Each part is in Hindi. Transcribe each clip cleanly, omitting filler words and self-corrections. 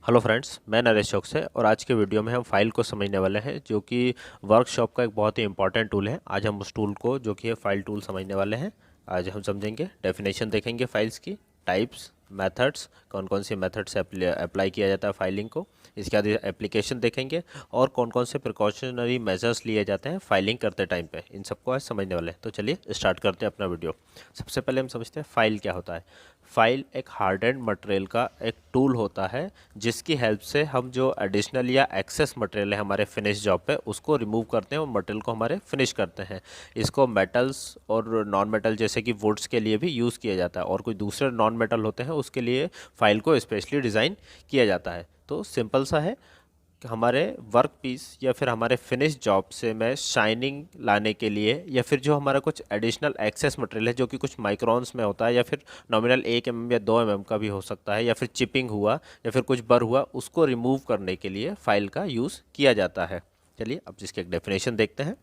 हेलो फ्रेंड्स, मैं नरेश चौक से और आज के वीडियो में हम फाइल को समझने वाले हैं जो कि वर्कशॉप का एक बहुत ही इंपॉर्टेंट टूल है। आज हम उस टूल को जो कि है फाइल टूल समझने वाले हैं। आज हम समझेंगे, डेफिनेशन देखेंगे फाइल्स की, टाइप्स, मेथड्स, कौन कौन सी मेथड से अप्लाई किया जाता है फाइलिंग को। इसके बाद एप्लीकेशन देखेंगे और कौन कौन से प्रिकॉशनरी मेजर्स लिए जाते हैं फाइलिंग करते टाइम पे। इन सबको आज समझने वाले हैं। तो चलिए स्टार्ट करते हैं अपना वीडियो। सबसे पहले हम समझते हैं फाइल क्या होता है। फाइल एक हार्डेंड मटेरियल का एक टूल होता है जिसकी हेल्प से हम जो एडिशनल या एक्सेस मटेरियल है हमारे फिनिश जॉब पे उसको रिमूव करते हैं और मटेरियल को हमारे फिनिश करते हैं। इसको मेटल्स और नॉन मेटल जैसे कि वुड्स के लिए भी यूज़ किया जाता है और कोई दूसरे नॉन मेटल होते हैं उसके लिए फाइल को स्पेशली डिज़ाइन किया जाता है। तो सिंपल सा है कि हमारे वर्क पीस या फिर हमारे फिनिश जॉब से में शाइनिंग लाने के लिए या फिर जो हमारा कुछ एडिशनल एक्सेस मटेरियल है जो कि कुछ माइक्रोन्स में होता है या फिर नॉमिनल 1 mm या 2 mm का भी हो सकता है या फिर चिपिंग हुआ या फिर कुछ बर हुआ, उसको रिमूव करने के लिए फाइल का यूज़ किया जाता है। चलिए अब जिसकी एक डेफिनेशन देखते हैं।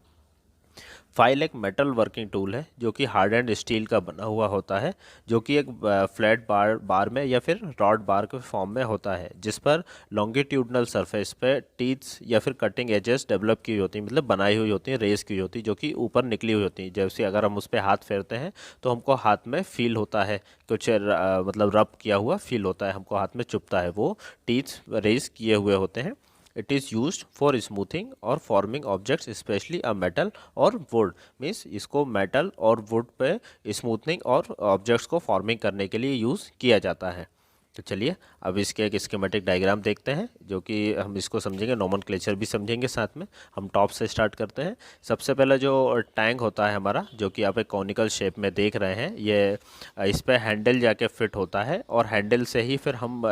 फाइल एक मेटल वर्किंग टूल है जो कि हार्ड एंड स्टील का बना हुआ होता है, जो कि एक फ्लैट बार में या फिर रॉड बार के फॉर्म में होता है, जिस पर लॉन्गिट्यूडनल सरफेस पे टीथ्स या फिर कटिंग एजेस डेवलप की हुई होती हैं, मतलब बनाई हुई होती हैं, रेस की हुई होती है, जो कि ऊपर निकली हुई होती हैं। जैसे अगर हम उस पर हाथ फेरते हैं तो हमको हाथ में फील होता है, कुछ मतलब रब किया हुआ फील होता है, हमको हाथ में चुभता है, वो टीथ्स रेस किए हुए होते हैं। It is used for smoothing और forming objects specially a metal और वुड। मीन्स इसको मेटल और वुड पे स्मूथनिंग और ऑब्जेक्ट्स को फॉर्मिंग करने के लिए यूज़ किया जाता है। तो चलिए अब इसके एक स्कीमेटिक डायग्राम देखते हैं जो कि हम इसको समझेंगे, नोमेनक्लेचर भी समझेंगे साथ में। हम टॉप से स्टार्ट करते हैं। सबसे पहला जो टैंक होता है हमारा, जो कि आप एक कॉनिकल शेप में देख रहे हैं, ये इस पे हैंडल जाके फिट होता है और हैंडल से ही फिर हम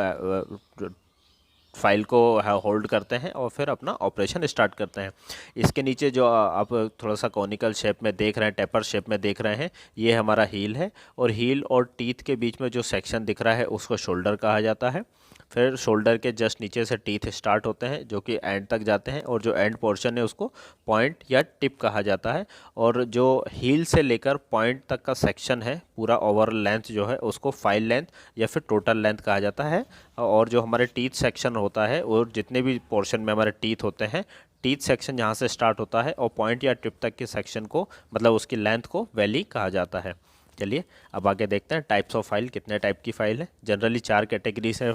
फाइल को होल्ड करते हैं और फिर अपना ऑपरेशन स्टार्ट करते हैं। इसके नीचे जो आप थोड़ा सा कॉनिकल शेप में देख रहे हैं, टेपर शेप में देख रहे हैं, ये हमारा हील है और हील और टीथ के बीच में जो सेक्शन दिख रहा है उसको शोल्डर कहा जाता है। फिर शोल्डर के जस्ट नीचे से टीथ स्टार्ट होते हैं जो कि एंड तक जाते हैं और जो एंड पोर्शन है उसको पॉइंट या टिप कहा जाता है। और जो हील से लेकर पॉइंट तक का सेक्शन है पूरा ओवर लेंथ जो है उसको फाइल लेंथ या फिर टोटल लेंथ कहा जाता है। और जो हमारे टीथ सेक्शन होता है और जितने भी पोर्शन में हमारे टीथ होते हैं, टीथ सेक्शन जहाँ से स्टार्ट होता है और पॉइंट या टिप तक के सेक्शन को, मतलब उसकी लेंथ को वैली कहा जाता है। चलिए अब आगे देखते हैं टाइप्स ऑफ फाइल, कितने टाइप की फाइल है। जनरली 4 कैटेगरीज है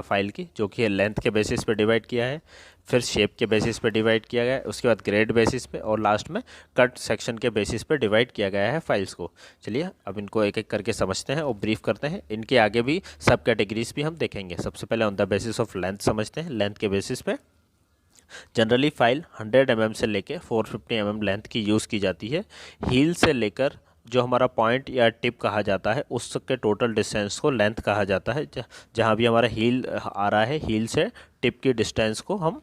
फाइल की, जो कि लेंथ के बेसिस पे डिवाइड किया है, फिर शेप के बेसिस पे डिवाइड किया गया है, उसके बाद ग्रेड बेसिस पे और लास्ट में कट सेक्शन के बेसिस पे डिवाइड किया गया है फाइल्स को। चलिए अब इनको एक एक करके समझते हैं और ब्रीफ करते हैं। इनके आगे भी सब कैटेगरीज भी हम देखेंगे। सबसे पहले on the basis of length समझते हैं। लेंथ के बेसिस पे जनरली फाइल 100 mm से लेकर 450 mm लेंथ की यूज़ की जाती है। हील से लेकर जो हमारा पॉइंट या टिप कहा जाता है उसके टोटल डिस्टेंस को लेंथ कहा जाता है। जहाँ भी हमारा हील आ रहा है, हील से टिप की डिस्टेंस को हम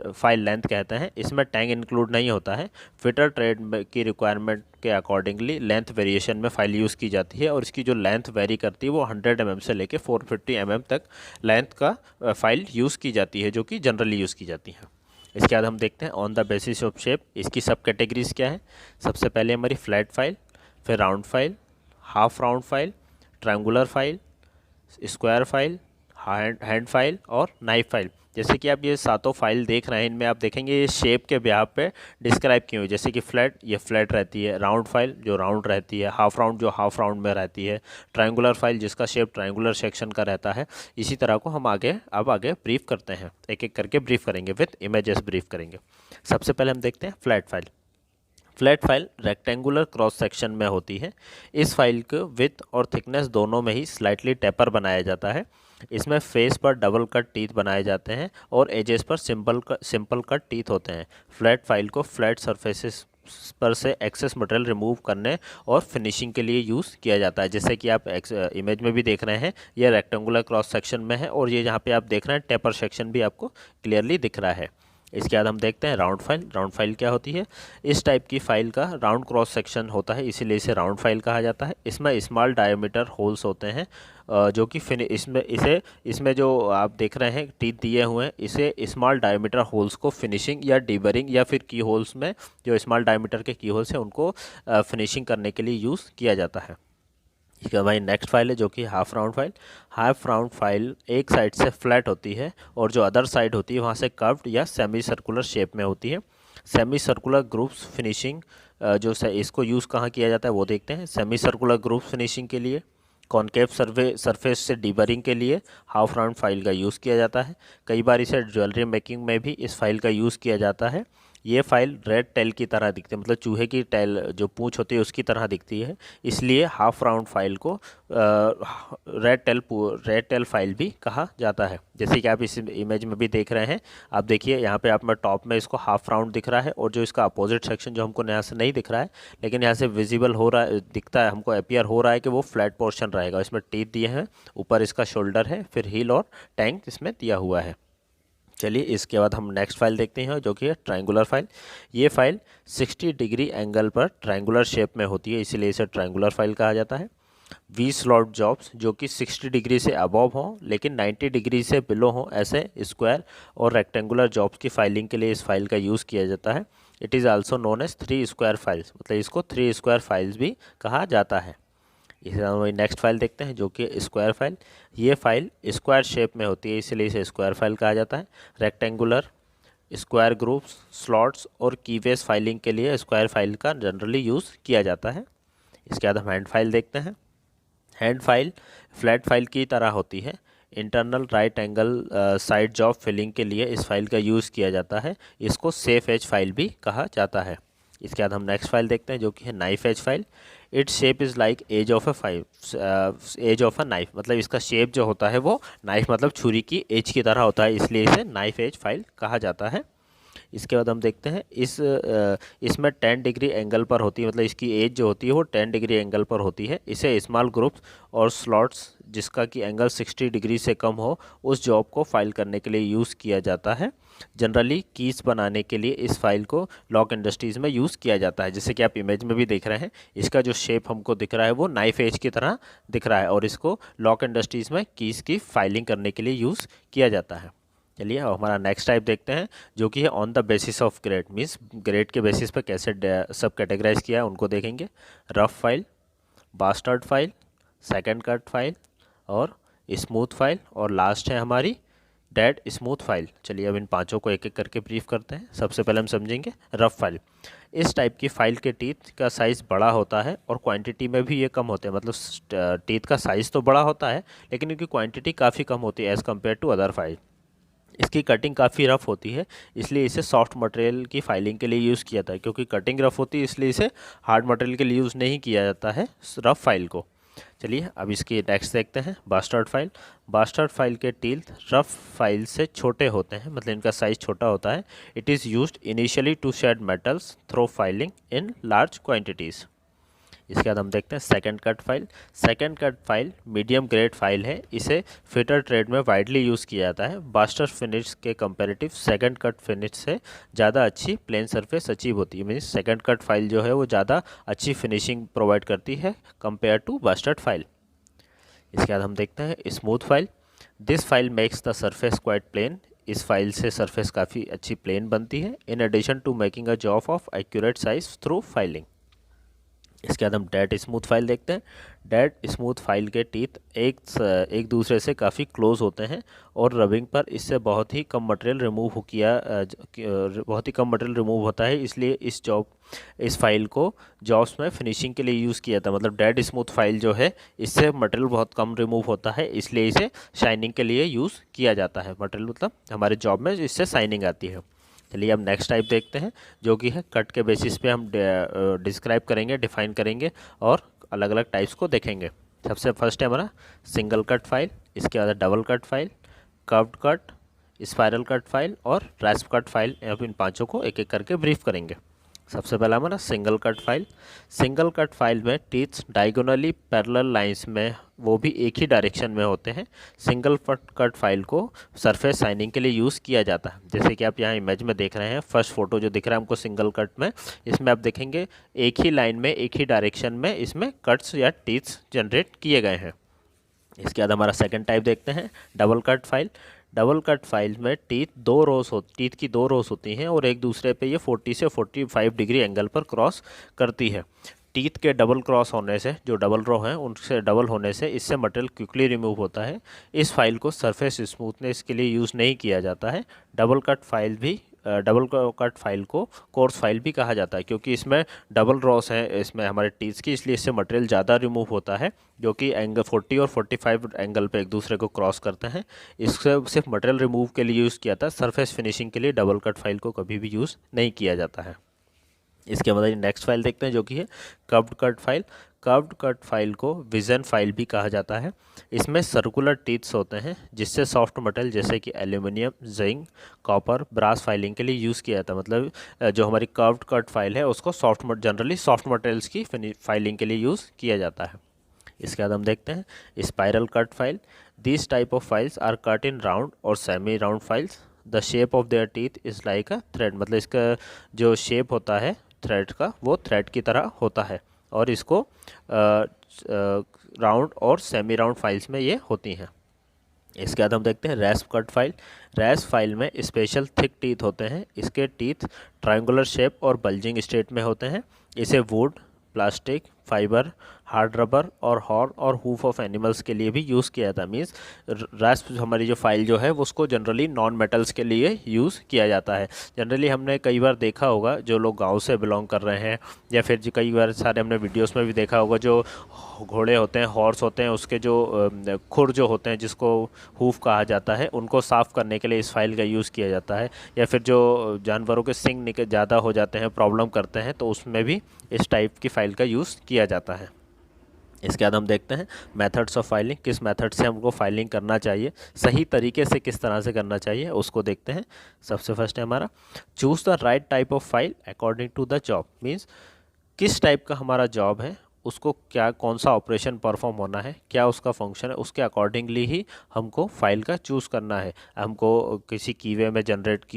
फाइल लेंथ कहते हैं। इसमें टैंग इंक्लूड नहीं होता है। फिटर ट्रेड की रिक्वायरमेंट के अकॉर्डिंगली लेंथ वेरिएशन में फाइल यूज़ की जाती है और इसकी जो लेंथ वेरी करती है वो 100 mm से लेकर 450 mm तक लेंथ का फाइल यूज़ की जाती है, जो कि जनरली यूज़ की जाती है। इसके बाद हम देखते हैं on the basis of shape, इसकी सब कैटेगरीज क्या है। सबसे पहले हमारी फ्लैट फाइल, फिर round file, half round file, triangular file, square file, hand file और नाइफ फाइल। जैसे कि आप ये सातों फाइल देख रहे हैं, इनमें आप देखेंगे ये शेप के ब्याह पे डिस्क्राइब की हुई। जैसे कि फ्लैट, ये फ्लैट रहती है। राउंड फाइल जो राउंड रहती है। हाफ राउंड जो हाफ राउंड में रहती है। ट्रायंगुलर फाइल जिसका शेप ट्रायंगुलर सेक्शन का रहता है। इसी तरह को हम आगे ब्रीफ करते हैं, एक एक करके ब्रीफ करेंगे, विथ इमेजेस ब्रीफ करेंगे। सबसे पहले हम देखते हैं flat file. Flat file rectangular cross section में होती है। इस फाइल को विथ और थिकनेस दोनों में ही स्लाइटली टेपर बनाया जाता है। इसमें फेस पर डबल कट टीथ बनाए जाते हैं और एजेस पर सिंपल कट टीथ होते हैं। फ्लैट फाइल को फ्लैट सरफेसेस पर से एक्सेस मटेरियल रिमूव करने और फिनिशिंग के लिए यूज़ किया जाता है। जैसे कि आप इमेज में भी देख रहे हैं, यह रेक्टेंगुलर क्रॉस सेक्शन में है और ये जहाँ पे आप देख रहे हैं टेपर सेक्शन भी आपको क्लियरली दिख रहा है। इसके बाद हम देखते हैं राउंड फाइल। राउंड फाइल क्या होती है। इस टाइप की फाइल का राउंड क्रॉस सेक्शन होता है, इसीलिए इसे राउंड फाइल कहा जाता है। इसमें स्मॉल डायमीटर होल्स होते हैं, जो कि इसमें जो आप देख रहे हैं टीथ दिए हुए हैं, इसे स्मॉल डायमीटर होल्स को फिनिशिंग या डीबरिंग या फिर की होल्स में, जो स्मॉल डायमीटर के की होल्स हैं उनको फिनिशिंग करने के लिए यूज़ किया जाता है। इसके बाद नेक्स्ट फाइल है जो कि half round file. Half round file एक साइड से फ्लैट होती है और जो अदर साइड होती है वहाँ से कर्व्ड या सेमी सर्कुलर शेप में होती है। सेमी सर्कुलर ग्रुप्स फिनिशिंग इसको यूज़ कहाँ किया जाता है वो देखते हैं। सेमी सर्कुलर ग्रुप्स फिनिशिंग के लिए, कॉनकेव सरफेस से डीबरिंग के लिए हाफ राउंड फाइल का यूज़ किया जाता है। कई बार इसे ज्वेलरी मेकिंग में भी इस फाइल का यूज़ किया जाता है। ये फाइल रेड टेल की तरह दिखती है, मतलब चूहे की टेल जो पूंछ होती है उसकी तरह दिखती है, इसलिए हाफ राउंड फाइल को रेड टेल फाइल भी कहा जाता है। जैसे कि आप इस इमेज में भी देख रहे हैं, आप देखिए यहाँ पे आप में टॉप में इसको हाफ राउंड दिख रहा है और जो इसका अपोजिट सेक्शन जो हमको यहाँ से नहीं दिख रहा है लेकिन यहाँ से विजिबल हो रहा है, दिखता है हमको, अपियर हो रहा है कि वो फ्लैट पोर्शन रहेगा। इसमें टीथ दिए हैं, ऊपर इसका शोल्डर है, फिर हील और टैंक इसमें दिया हुआ है। चलिए इसके बाद हम नेक्स्ट फाइल देखते हैं जो कि है ट्रायंगुलर फाइल। ये फाइल 60 डिग्री एंगल पर ट्रायंगुलर शेप में होती है, इसीलिए इसे ट्रायंगुलर फाइल कहा जाता है। वी स्लॉट जॉब्स जो कि 60 डिग्री से अबव हों लेकिन 90 डिग्री से बिलो हों, ऐसे स्क्वायर और रेक्टेंगुलर जॉब्स की फाइलिंग के लिए इस फाइल का यूज़ किया जाता है। It is also known as 3 square files, मतलब इसको 3 स्क्वायर फाइल्स भी कहा जाता है। इसी तरह वही नेक्स्ट फाइल देखते हैं जो कि स्क्वायर फाइल। ये फाइल स्क्वायर शेप में होती है, इसलिए इसे स्क्वायर फाइल कहा जाता है। रेक्टेंगुलर, स्क्वायर ग्रुप्स, स्लॉट्स और कीवेज फाइलिंग के लिए स्क्वायर फाइल का जनरली यूज़ किया जाता है। इसके बाद हम हैंड फाइल देखते हैं। हैंड फाइल फ्लैट फाइल की तरह होती है। Internal right angle side job filling के लिए इस फाइल का यूज़ किया जाता है। इसको सेफ एज फाइल भी कहा जाता है। इसके बाद हम नेक्स्ट फाइल देखते हैं जो कि है knife edge file. Its shape is like edge of a knife, मतलब इसका शेप जो होता है वो नाइफ मतलब छुरी की एज की तरह होता है, इसलिए इसे नाइफ एज फाइल कहा जाता है। इसके बाद हम देखते हैं इसमें 10 डिग्री एंगल पर होती है, मतलब इसकी एज जो होती है वो 10 डिग्री एंगल पर होती है। इसे स्मॉल ग्रुप्स और स्लॉट्स जिसका कि एंगल 60 डिग्री से कम हो उस जॉब को फाइल करने के लिए यूज़ किया जाता है। जनरली कीज बनाने के लिए इस फाइल को लॉक इंडस्ट्रीज़ में यूज़ किया जाता है। जैसे कि आप इमेज में भी देख रहे हैं, इसका जो शेप हमको दिख रहा है वो नाइफ एज की तरह दिख रहा है और इसको लॉक इंडस्ट्रीज़ में कीज़ की फाइलिंग करने के लिए यूज़ किया जाता है। चलिए अब हमारा नेक्स्ट टाइप देखते हैं जो कि है on the basis of grade, means grade के बेसिस पर कैसे सब कैटेगराइज किया है उनको देखेंगे। Rough file, bastard file, second cut file और स्मूथ फाइल और लास्ट है हमारी डेड स्मूथ फाइल। चलिए अब इन पांचों को एक एक करके ब्रीफ करते हैं। सबसे पहले हम समझेंगे रफ फाइल। इस टाइप की फाइल के टीथ का साइज़ बड़ा होता है और क्वांटिटी में भी ये कम होते हैं, मतलब टीथ का साइज़ तो बड़ा होता है लेकिन इनकी क्वांटिटी काफ़ी कम होती है as compare to other file. इसकी कटिंग काफ़ी रफ़ होती है, इसलिए इसे सॉफ्ट मटेरियल की फाइलिंग के लिए यूज़ किया जाता है। क्योंकि कटिंग रफ़ होती है इसलिए इसे हार्ड मटेरियल के लिए यूज़ नहीं किया जाता है रफ़ फाइल को। चलिए अब इसकी नेक्स्ट देखते हैं बास्टर्ड फाइल। बास्टर्ड फाइल के टीथ रफ़ फाइल से छोटे होते हैं, मतलब इनका साइज़ छोटा होता है। It is used initially to shed metals through filing in large quantities. इसके बाद हम देखते हैं second cut file. Second cut file medium grade file है, इसे फिटर ट्रेड में वाइडली यूज़ किया जाता है। बास्टर फिनिश के कंपैरेटिव सेकंड कट फिनिश से ज़्यादा अच्छी प्लेन सरफेस अचीव होती है, मीन्स सेकंड कट फाइल जो है वो ज़्यादा अच्छी फिनिशिंग प्रोवाइड करती है कंपेयर टू बास्टर्ड फाइल। इसके बाद हम देखते हैं smooth file. This file makes the surface quite plane. इस फाइल से सरफेस काफ़ी अच्छी प्लेन बनती है in addition to making a job of accurate size through filing. इसके बाद हम डेड स्मूथ फाइल देखते हैं। डेड स्मूथ फाइल के टीथ एक दूसरे से काफ़ी क्लोज होते हैं और रबिंग पर इससे बहुत ही कम मटेरियल रिमूव होता है, इसलिए इस फाइल को जॉब्स में फिनिशिंग के लिए यूज़ किया जाता है। मतलब डेड स्मूथ फाइल जो है इससे मटेरियल बहुत कम रिमूव होता है, इसलिए इसे शाइनिंग के लिए यूज़ किया जाता है। मटेरियल मतलब हमारे जॉब में इससे शाइनिंग आती है। चलिए अब नेक्स्ट टाइप देखते हैं जो कि है कट के बेसिस पे हम डिस्क्राइब करेंगे, डिफाइन करेंगे और अलग अलग टाइप्स को देखेंगे। सबसे फर्स्ट है हमारा सिंगल कट फाइल, इसके बाद double cut file, curved cut, spiral cut file और रैस्प कट फाइल। अब इन पांचों को एक एक करके ब्रीफ करेंगे। सबसे पहला हमारा single cut file. Single cut file में टीथ्स डायगोनली पैरेलल लाइंस में वो भी एक ही डायरेक्शन में होते हैं। सिंगल कट फाइल को सरफेस शाइनिंग के लिए यूज़ किया जाता है। जैसे कि आप यहाँ इमेज में देख रहे हैं, फर्स्ट फोटो जो दिख रहा है हमको सिंगल कट में, इसमें आप देखेंगे एक ही लाइन में एक ही डायरेक्शन में इसमें कट्स या टीथ्स जनरेट किए गए हैं। इसके बाद हमारा सेकंड टाइप देखते हैं double cut file. Double cut file में टीथ की दो रोज होती हैं और एक दूसरे पे ये 40 से 45 डिग्री एंगल पर क्रॉस करती है। टीथ के डबल क्रॉस होने से, जो डबल रो हैं उनसे डबल होने से इससे मटेरियल क्विकली रिमूव होता है। इस फाइल को सरफेस स्मूथनेस के लिए यूज़ नहीं किया जाता है। डबल कट फाइल को कोर्स फाइल भी कहा जाता है, क्योंकि इसमें डबल रॉस है इसमें हमारे टीथ की, इसलिए इससे मटेरियल ज़्यादा रिमूव होता है, जो कि एंगल 40 और 45 एंगल पे एक दूसरे को क्रॉस करते हैं। इससे सिर्फ मटेरियल रिमूव के लिए यूज़ किया था, सरफेस फिनिशिंग के लिए डबल कट फाइल को कभी भी यूज़ नहीं किया जाता है। इसके बाद नेक्स्ट फाइल देखते हैं, जो कि है curved cut file. Curved cut file को विजन फाइल भी कहा जाता है। इसमें सर्कुलर टीथ्स होते हैं, जिससे सॉफ्ट मटेरियल जैसे कि aluminium, zinc, copper, brass filing के लिए यूज़ किया जाता है। मतलब जो हमारी कर्व्ड कट फाइल है उसको जनरली सॉफ्ट मटेरियल्स की फाइलिंग के लिए यूज़ किया जाता है। इसके बाद हम देखते हैं spiral cut file. This type of files are cut in round और semi round files. The shape of their teeth is like a thread. मतलब इसका जो शेप होता है थ्रेड का, वो थ्रेड की तरह होता है, और इसको राउंड और सेमी राउंड फाइल्स में ये होती हैं। इसके बाद हम देखते हैं रैस्प कट फाइल। रैस्प फाइल में स्पेशल थिक टीथ होते हैं। इसके टीथ ट्रायंगुलर शेप और बल्जिंग स्टेट में होते हैं। इसे would, plastic, fibre, hard rubber और हॉर्न और हूफ ऑफ एनिमल्स के लिए भी यूज़ किया जाता है। मीन्स रैस्प हमारी जो फाइल जो है वो उसको जनरली नॉन मेटल्स के लिए यूज़ किया जाता है। जनरली हमने कई बार देखा होगा, जो लोग गांव से बिलोंग कर रहे हैं, या फिर कई बार सारे हमने वीडियोस में भी देखा होगा, जो घोड़े होते हैं, हॉर्स होते हैं, उसके जो खुर जो होते हैं जिसको हूफ कहा जाता है, उनको साफ़ करने के लिए इस फाइल का यूज़ किया जाता है। या फिर जो जानवरों के सिंग ज़्यादा हो जाते हैं, प्रॉब्लम करते हैं, तो उसमें भी इस टाइप की फाइल का यूज़ किया जाता है। इसके बाद हम देखते हैं मेथड्स ऑफ फाइलिंग। किस मेथड से हमको फाइलिंग करना चाहिए, सही तरीके से किस तरह से करना चाहिए, उसको देखते हैं। सबसे फर्स्ट है हमारा choose the right type of file according to the job. Means किस टाइप का हमारा जॉब है, उसको क्या कौन सा ऑपरेशन परफॉर्म होना है, क्या उसका फंक्शन है, उसके अकॉर्डिंगली ही हमको फाइल का चूज़ करना है। हमको किसी कीवे में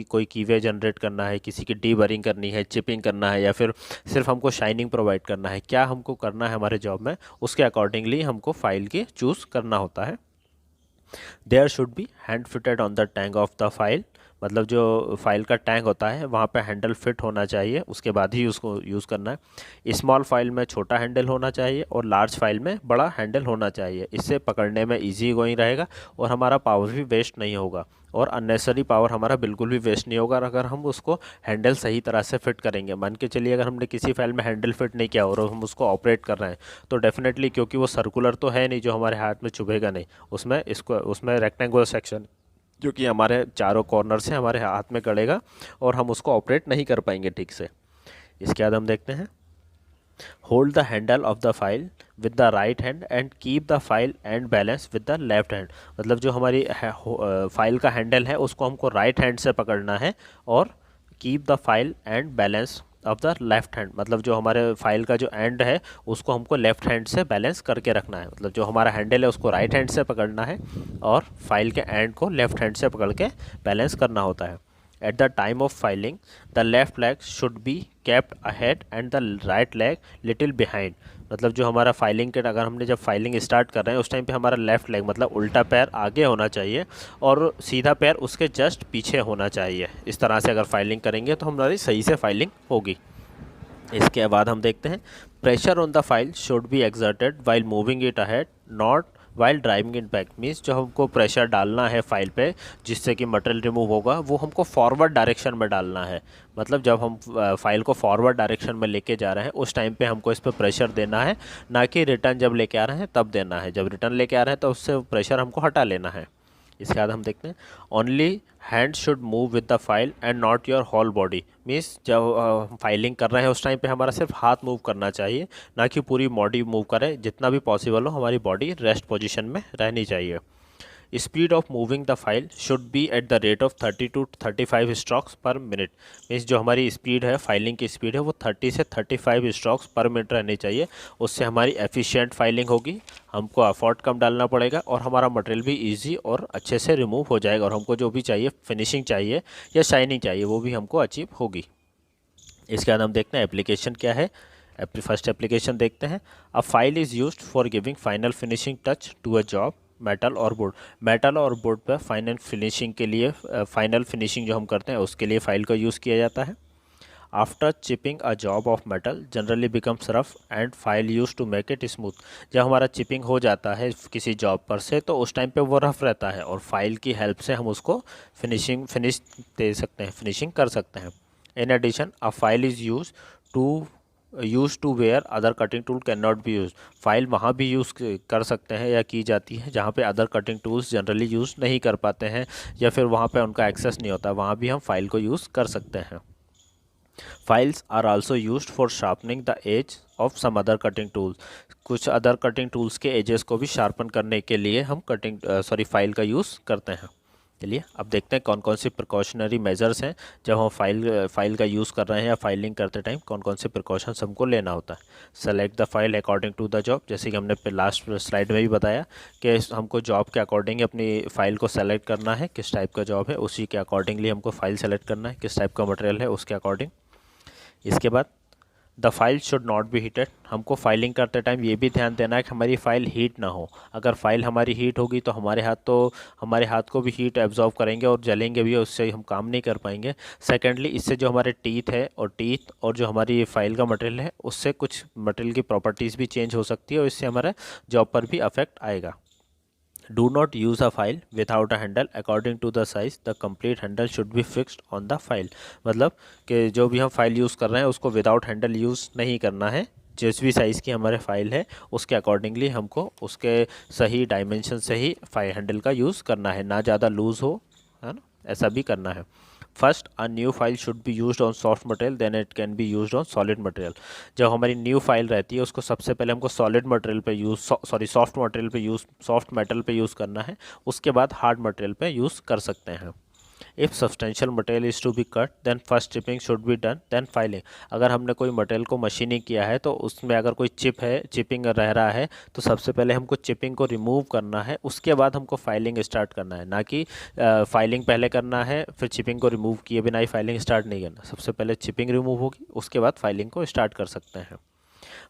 कोई कीवे जनरेट करना है, किसी की डीबरिंग करनी है, चिपिंग करना है, या फिर सिर्फ हमको शाइनिंग प्रोवाइड करना है, क्या हमको करना है हमारे जॉब में, उसके अकॉर्डिंगली हमको फाइल के चूज़ करना होता है। There should be hand fitted on the tank of the file. मतलब जो फाइल का टैंक होता है वहाँ पे हैंडल फिट होना चाहिए, उसके बाद ही उसको यूज़ करना है। स्मॉल फाइल में छोटा हैंडल होना चाहिए और लार्ज फाइल में बड़ा हैंडल होना चाहिए। इससे पकड़ने में इजी गोइंग रहेगा और हमारा पावर भी वेस्ट नहीं होगा, और अननेसरी पावर हमारा बिल्कुल भी वेस्ट नहीं होगा अगर हम उसको हैंडल सही तरह से फिट करेंगे। मान के चलिए अगर हमने किसी फाइल में हैंडल फिट नहीं किया और हम उसको ऑपरेट कर रहे हैं, तो डेफिनेटली, क्योंकि वो सर्कुलर तो है नहीं जो हमारे हाथ में चुभेगा नहीं, उसमें रेक्टेंगुलर सेक्शन जो कि हमारे चारों कॉर्नर से हमारे हाथ में गड़ेगा और हम उसको ऑपरेट नहीं कर पाएंगे ठीक से। इसके बाद हम देखते हैं hold the handle of the file with the right hand and keep the file and balance with the left hand. मतलब जो हमारी फाइल का हैंडल है उसको हमको राइट हैंड से पकड़ना है, और keep the file and balance of the left hand. मतलब जो हमारे फाइल का जो एंड है उसको हमको लेफ्ट हैंड से बैलेंस करके रखना है। मतलब जो हमारा हैंडल है उसको राइट हैंड से पकड़ना है और फाइल के एंड को लेफ्ट हैंड से पकड़ के बैलेंस करना होता है। At the time of filing the left leg should be kept ahead and the right leg little behind. मतलब जो हमारा फाइलिंग के अगर हमने जब फाइलिंग स्टार्ट कर रहे हैं उस टाइम पे हमारा लेफ़्ट लेग मतलब उल्टा पैर आगे होना चाहिए और सीधा पैर उसके जस्ट पीछे होना चाहिए। इस तरह से अगर फाइलिंग करेंगे तो हमारी सही से फाइलिंग होगी। इसके बाद हम देखते हैं pressure on the file should B exerted while moving it ahead not while driving it back. Means जो हमको प्रेशर डालना है फाइल पे जिससे कि मटेरियल रिमूव होगा वो हमको फॉरवर्ड डायरेक्शन में डालना है। मतलब जब हम फाइल को फॉरवर्ड डायरेक्शन में लेके जा रहे हैं उस टाइम पे हमको इस पर प्रेशर देना है, ना कि रिटर्न जब लेके आ रहे हैं तब देना है। जब रिटर्न लेके आ रहे हैं तो उससे प्रेशर हमको हटा लेना है। इसके बाद हम देखते हैं only hand should move with the file and not your whole body. Means जब फाइलिंग कर रहे हैं उस टाइम पे हमारा सिर्फ हाथ मूव करना चाहिए, ना कि पूरी बॉडी मूव करे। जितना भी पॉसिबल हो हमारी बॉडी रेस्ट पोजीशन में रहनी चाहिए। Speed of moving the file should B at the rate of 30 to 35 strokes पर मिनट। मीन्स जो हमारी स्पीड है फाइलिंग की स्पीड है वो 30 से 35 स्ट्रोक्स पर मिनट रहनी चाहिए। उससे हमारी एफिशिएंट फाइलिंग होगी, हमको एफर्ट कम डालना पड़ेगा और हमारा मटेरियल भी इजी और अच्छे से रिमूव हो जाएगा और हमको जो भी चाहिए फिनिशिंग चाहिए या शाइनिंग चाहिए वो भी हमको अचीव होगी। इसके बाद हम देखते हैं एप्लीकेशन क्या है। फर्स्ट एप्लीकेशन देखते हैं। A file is used for giving final finishing touch to a job. Metal और बोर्ड, मेटल और बोर्ड पर फाइनल फिनिशिंग के लिए फाइनल फिनिशिंग जो हम करते हैं उसके लिए फाइल का यूज़ किया जाता है। After chipping a job of metal generally becomes rough and file use to make it smooth. जब हमारा चिपिंग हो जाता है किसी जॉब पर से तो उस टाइम पे वो रफ रहता है और फाइल की हेल्प से हम उसको फिनिश दे सकते हैं, फिनिशिंग कर सकते हैं। In addition a file is use to where other cutting tool can not be use. File वहाँ भी यूज़ कर सकते हैं या की जाती है जहाँ पे other cutting tools generally use नहीं कर पाते हैं या फिर वहाँ पे उनका एक्सेस नहीं होता, वहाँ भी हम फाइल को यूज़ कर सकते हैं। Files are also used for sharpening the edge of some other cutting tools. कुछ अदर कटिंग टूल्स के एजेस को भी शार्पन करने के लिए हम फाइल का यूज़ करते हैं। चलिए अब देखते हैं कौन कौन सी प्रिकॉशनरी मेजर्स हैं जब हम फाइल का यूज़ कर रहे हैं या फाइलिंग करते टाइम कौन कौन से प्रिकॉशंस हमको लेना होता है। Select the file according to the job, जैसे कि हमने लास्ट स्लाइड में भी बताया कि हमको जॉब के अकॉर्डिंग अपनी फ़ाइल को सेलेक्ट करना है, किस टाइप का जॉब है उसी के अकॉर्डिंगली हमको फ़ाइल सेलेक्ट करना है, किस टाइप का मटेरियल है उसके अकॉर्डिंग। इसके बाद the file should not B heated, हमको फाइलिंग करते टाइम ये भी ध्यान देना है कि हमारी फ़ाइल हीट ना हो। अगर फाइल हमारी हीट होगी तो हमारे हाथ को भी हीट एब्जॉर्ब करेंगे और जलेंगे भी, उससे हम काम नहीं कर पाएंगे। सेकेंडली इससे जो हमारे टीथ और जो हमारी फाइल का मटेरियल है उससे कुछ मटेरियल की प्रॉपर्टीज़ भी चेंज हो सकती है और इससे हमारे जॉब पर भी अफेक्ट आएगा। Do not use a file without a handle according to the size. The complete handle should be fixed on the file. मतलब कि जो भी हम फाइल यूज़ कर रहे हैं उसको विदाउट हैंडल यूज़ नहीं करना है। जिस भी साइज़ की हमारे फाइल है उसके अकॉर्डिंगली हमको उसके सही डायमेंशन से ही फाइल हैंडल का यूज़ करना है, ना ज़्यादा लूज़ हो, है ना, ऐसा भी करना है। First a new file should be used on soft material then it can be used on solid material. जब हमारी न्यू फाइल रहती है उसको सबसे पहले हमको सॉलिड मटेरियल पे सॉफ्ट मटेरियल पे सॉफ्ट मेटल पे यूज़ करना है, उसके बाद हार्ड मटेरियल पे यूज़ कर सकते हैं। If substantial material is to be cut then first chipping should be done then filing. अगर हमने कोई मटेरियल को मशीनिंग किया है तो उसमें अगर कोई चिपिंग रह रहा है तो सबसे पहले हमको चिपिंग को रिमूव करना है, उसके बाद हमको फाइलिंग स्टार्ट करना है, ना कि फाइलिंग पहले करना है फिर चिपिंग को रिमूव किए बिना ही फाइलिंग स्टार्ट नहीं करना। सबसे पहले चिपिंग रिमूव होगी उसके बाद फाइलिंग को स्टार्ट कर सकते हैं।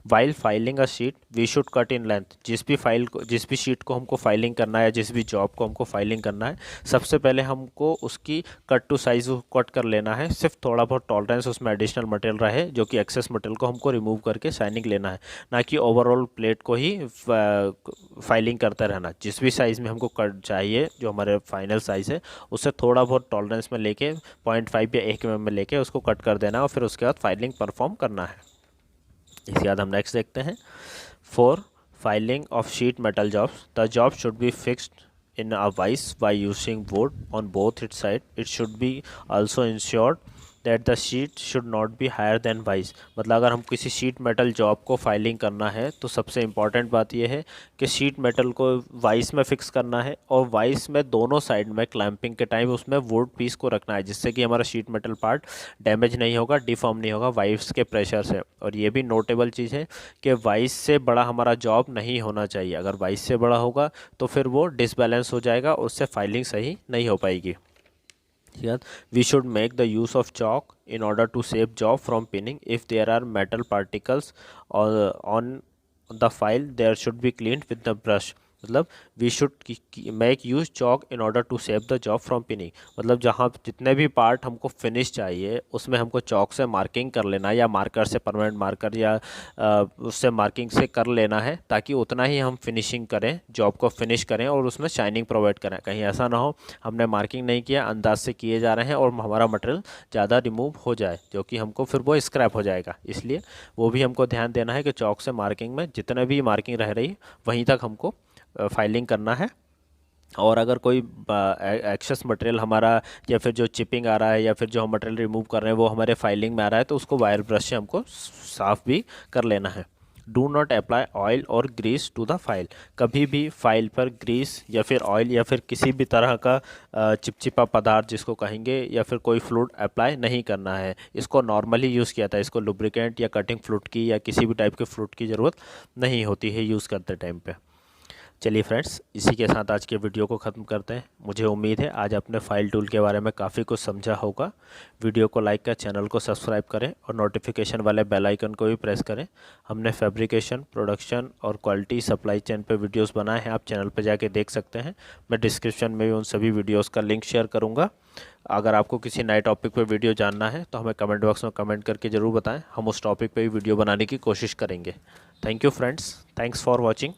While filing a sheet we should cut in length. जिस भी शीट को हमको फाइलिंग करना है, जिस भी जॉब को हमको फाइलिंग करना है, सबसे पहले हमको उसकी कट टू साइज कट कर लेना है। सिर्फ थोड़ा बहुत टॉलरेंस उसमें एडिशनल मटेरियल रहे जो कि एक्सेस मटेरियल को हमको रिमूव करके शाइनिंग लेना है, ना कि ओवरऑल प्लेट को ही फाइलिंग करते रहना। जिस भी साइज़ में हमको कट चाहिए जो हमारे फाइनल साइज़ है उससे थोड़ा बहुत टॉलरेंस में लेके 0.5 या 1 mm में लेके उसको कट कर देना और फिर उसके बाद फाइलिंग परफॉर्म करना है। इसके बाद हम नेक्स्ट देखते हैं। For filing of sheet metal jobs the job should be fixed in a vice by using board on both its side. It should be also insured that the sheet should not be higher than vice. मतलब अगर हम किसी शीट मेटल जॉब को फाइलिंग करना है तो सबसे इम्पॉर्टेंट बात यह है कि शीट मेटल को वाइस में फिक्स करना है और वाइस में दोनों साइड में क्लैंपिंग के टाइम उसमें वुड पीस को रखना है, जिससे कि हमारा शीट मेटल पार्ट डैमेज नहीं होगा, डिफॉर्म नहीं होगा वाइस के प्रेशर से। और ये भी नोटेबल चीज़ है कि वाइस से बड़ा हमारा जॉब नहीं होना चाहिए। अगर वाइस से बड़ा होगा तो फिर वो डिसबैलेंस हो जाएगा, उससे फाइलिंग सही नहीं हो पाएगी। We should make the use of chalk in order to save job from pinning. If there are metal particles on the file, there should be cleaned with the brush. मतलब we should make use chalk in order to save the job from pinning. मतलब जहाँ जितने भी पार्ट हमको फिनिश चाहिए उसमें हमको चॉक से मार्किंग कर लेना है या मार्कर से, परमानेंट मार्कर या उससे मार्किंग से कर लेना है, ताकि उतना ही हम फिनिशिंग करें, जॉब को फिनिश करें और उसमें शाइनिंग प्रोवाइड करें। कहीं ऐसा ना हो हमने मार्किंग नहीं किया, अंदाज से किए जा रहे हैं और हमारा मटेरियल ज़्यादा रिमूव हो जाए जो कि हमको फिर वो स्क्रैप हो जाएगा। इसलिए वो भी हमको ध्यान देना है कि चॉक से मार्किंग में जितने भी मार्किंग रह रही वहीं तक हमको फाइलिंग करना है। और अगर कोई एक्सेस मटेरियल हमारा या फिर जो चिपिंग आ रहा है या फिर जो हम मटेरियल रिमूव कर रहे हैं वो हमारे फाइलिंग में आ रहा है तो उसको वायर ब्रश से हमको साफ़ भी कर लेना है। डू नॉट अप्लाई ऑयल और ग्रीस टू द फाइल। कभी भी फाइल पर ग्रीस या फिर ऑयल या फिर किसी भी तरह का चिपचिपा पदार्थ जिसको कहेंगे या फिर कोई फ्लूइड अप्लाई नहीं करना है। इसको नॉर्मली यूज़ किया था, इसको लुब्रिकेंट या कटिंग फ्लूइड की या किसी भी टाइप के फ्लूइड की ज़रूरत नहीं होती है यूज़ करते टाइम पे। चलिए फ्रेंड्स, इसी के साथ आज के वीडियो को ख़त्म करते हैं। मुझे उम्मीद है आज आपने फाइल टूल के बारे में काफ़ी कुछ समझा होगा। वीडियो को लाइक करें, चैनल को सब्सक्राइब करें और नोटिफिकेशन वाले बेल आइकन को भी प्रेस करें। हमने फैब्रिकेशन, प्रोडक्शन और क्वालिटी सप्लाई चेन पे वीडियोस बनाए हैं, आप चैनल पर जाके देख सकते हैं। मैं डिस्क्रिप्शन में भी उन सभी वीडियोज़ का लिंक शेयर करूँगा। अगर आपको किसी नए टॉपिक पर वीडियो जानना है तो हमें कमेंट बॉक्स में कमेंट करके ज़रूर बताएँ, हम उस टॉपिक पर भी वीडियो बनाने की कोशिश करेंगे। Thank you friends, thanks for watching.